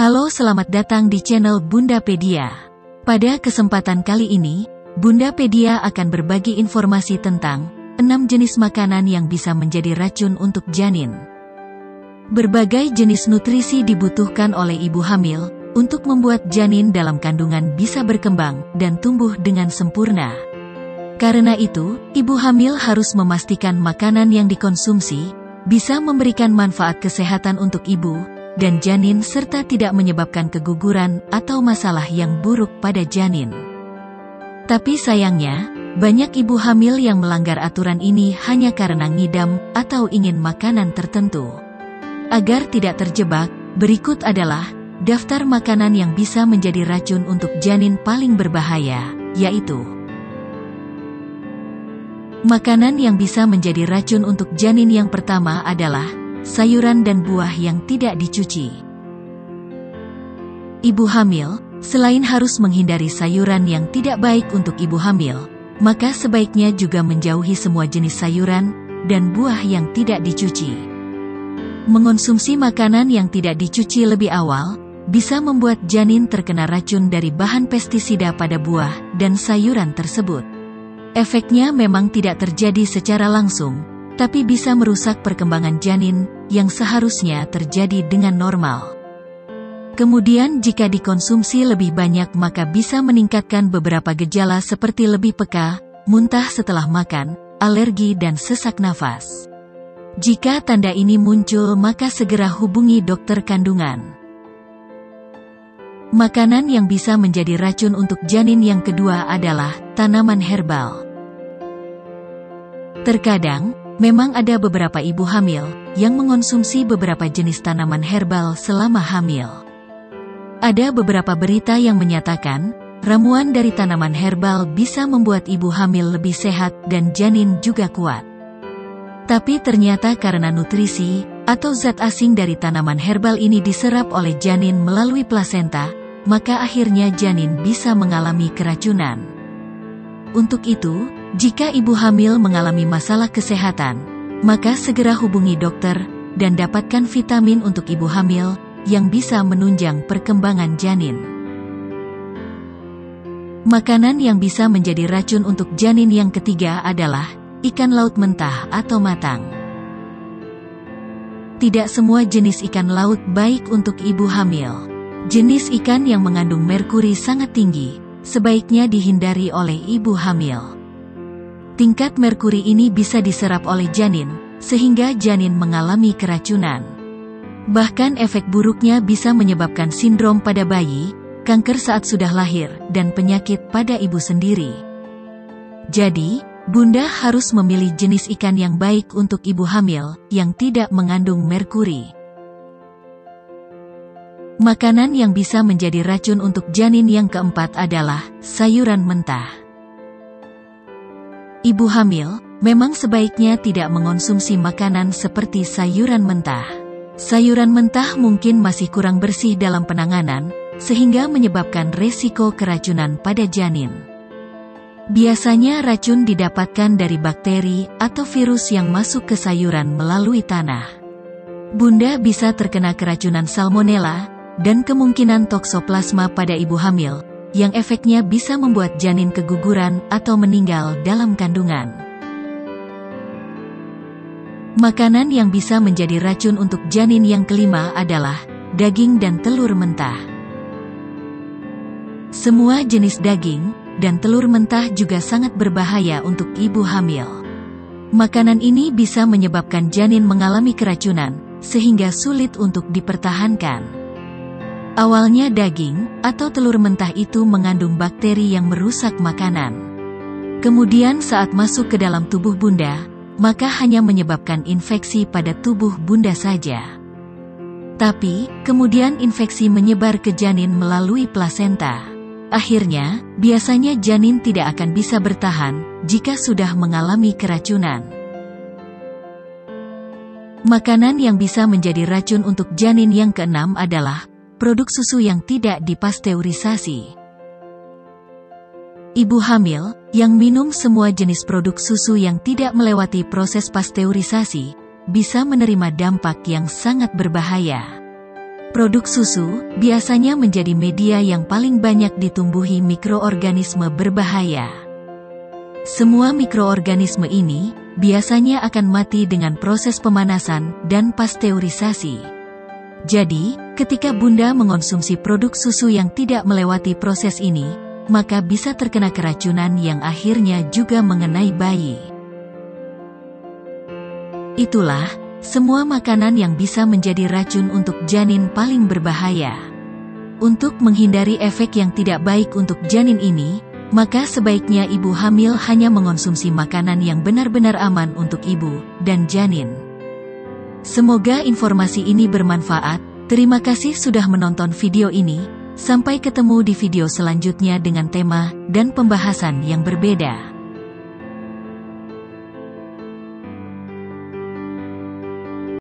Halo, selamat datang di channel Bundapedia. Pada kesempatan kali ini, Bundapedia akan berbagi informasi tentang 6 jenis makanan yang bisa menjadi racun untuk janin. Berbagai jenis nutrisi dibutuhkan oleh ibu hamil untuk membuat janin dalam kandungan bisa berkembang dan tumbuh dengan sempurna. Karena itu, ibu hamil harus memastikan makanan yang dikonsumsi bisa memberikan manfaat kesehatan untuk ibu dan janin serta tidak menyebabkan keguguran atau masalah yang buruk pada janin. Tapi sayangnya, banyak ibu hamil yang melanggar aturan ini hanya karena ngidam atau ingin makanan tertentu. Agar tidak terjebak, berikut adalah daftar makanan yang bisa menjadi racun untuk janin paling berbahaya, yaitu makanan yang bisa menjadi racun untuk janin. Yang pertama adalah sayuran dan buah yang tidak dicuci. Ibu hamil, selain harus menghindari sayuran yang tidak baik untuk ibu hamil, maka sebaiknya juga menjauhi semua jenis sayuran dan buah yang tidak dicuci. Mengonsumsi makanan yang tidak dicuci lebih awal bisa membuat janin terkena racun dari bahan pestisida pada buah dan sayuran tersebut. Efeknya memang tidak terjadi secara langsung, tapi bisa merusak perkembangan janin yang seharusnya terjadi dengan normal. Kemudian jika dikonsumsi lebih banyak maka bisa meningkatkan beberapa gejala seperti lebih peka, muntah setelah makan, alergi dan sesak nafas. Jika tanda ini muncul maka segera hubungi dokter kandungan. Makanan yang bisa menjadi racun untuk janin yang kedua adalah tanaman herbal. Terkadang, memang ada beberapa ibu hamil yang mengonsumsi beberapa jenis tanaman herbal selama hamil. Ada beberapa berita yang menyatakan, ramuan dari tanaman herbal bisa membuat ibu hamil lebih sehat dan janin juga kuat. Tapi ternyata karena nutrisi atau zat asing dari tanaman herbal ini diserap oleh janin melalui plasenta, maka akhirnya janin bisa mengalami keracunan. Untuk itu, jika ibu hamil mengalami masalah kesehatan, maka segera hubungi dokter dan dapatkan vitamin untuk ibu hamil yang bisa menunjang perkembangan janin. Makanan yang bisa menjadi racun untuk janin yang ketiga adalah ikan laut mentah atau matang. Tidak semua jenis ikan laut baik untuk ibu hamil. Jenis ikan yang mengandung merkuri sangat tinggi, sebaiknya dihindari oleh ibu hamil. Tingkat merkuri ini bisa diserap oleh janin, sehingga janin mengalami keracunan. Bahkan efek buruknya bisa menyebabkan sindrom pada bayi, kanker saat sudah lahir, dan penyakit pada ibu sendiri. Jadi, Bunda harus memilih jenis ikan yang baik untuk ibu hamil, yang tidak mengandung merkuri. Makanan yang bisa menjadi racun untuk janin yang keempat adalah sayuran mentah. Ibu hamil memang sebaiknya tidak mengonsumsi makanan seperti sayuran mentah. Sayuran mentah mungkin masih kurang bersih dalam penanganan, sehingga menyebabkan resiko keracunan pada janin. Biasanya racun didapatkan dari bakteri atau virus yang masuk ke sayuran melalui tanah. Bunda bisa terkena keracunan salmonella dan kemungkinan toksoplasma pada ibu hamil, yang efeknya bisa membuat janin keguguran atau meninggal dalam kandungan. Makanan yang bisa menjadi racun untuk janin yang kelima adalah daging dan telur mentah. Semua jenis daging dan telur mentah juga sangat berbahaya untuk ibu hamil. Makanan ini bisa menyebabkan janin mengalami keracunan, sehingga sulit untuk dipertahankan. Awalnya daging atau telur mentah itu mengandung bakteri yang merusak makanan. Kemudian saat masuk ke dalam tubuh Bunda, maka hanya menyebabkan infeksi pada tubuh Bunda saja. Tapi, kemudian infeksi menyebar ke janin melalui plasenta. Akhirnya, biasanya janin tidak akan bisa bertahan jika sudah mengalami keracunan. Makanan yang bisa menjadi racun untuk janin yang keenam adalah produk susu yang tidak dipasteurisasi. Ibu hamil yang minum semua jenis produk susu yang tidak melewati proses pasteurisasi bisa menerima dampak yang sangat berbahaya. Produk susu biasanya menjadi media yang paling banyak ditumbuhi mikroorganisme berbahaya. Semua mikroorganisme ini biasanya akan mati dengan proses pemanasan dan pasteurisasi. Jadi, ketika Bunda mengonsumsi produk susu yang tidak melewati proses ini, maka bisa terkena keracunan yang akhirnya juga mengenai bayi. Itulah semua makanan yang bisa menjadi racun untuk janin paling berbahaya. Untuk menghindari efek yang tidak baik untuk janin ini, maka sebaiknya ibu hamil hanya mengonsumsi makanan yang benar-benar aman untuk ibu dan janin. Semoga informasi ini bermanfaat. Terima kasih sudah menonton video ini. Sampai ketemu di video selanjutnya dengan tema dan pembahasan yang berbeda.